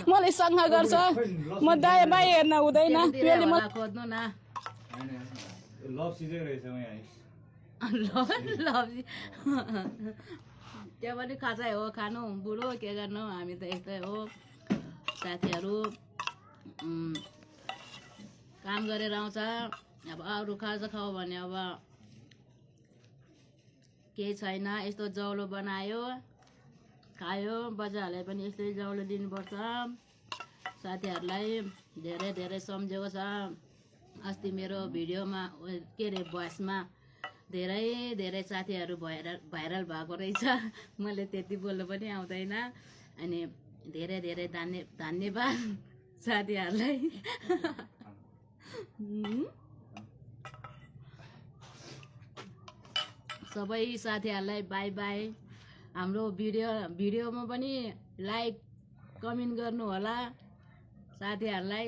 मलाई सँग गर्छ म दायाँ बायाँ हेर्न हुँदैन त्यसले म खोज्नु न लभ सिजै रहेछ यहाँ त्यो पनि खाँचै हो खानु बुढो के गर्नु हामी त यस्तै हो साथीहरू काम गरेर आउँछ अब अरू खाजा खाऊ भने अब केही छैन यस्तो जौलो बनायो खायो बजारलाई पनि यस्तै जौलो दिनुपर्छ साथीहरूलाई धेरै धेरै सम्झेको छ अस्ति मेरो भिडियोमा के अरे भोइसमा धेरै धेरै साथीहरू भाइरल भएको रहेछ मैले त्यति बोल्नु पनि आउँदैन अनि धेरै धेरै धन्यवाद साथीहरूलाई सबै साथीहरूलाई बाई बाई हाम्रो भिडियोमा पनि लाइक कमेन्ट गर्नु होला साथीहरूलाई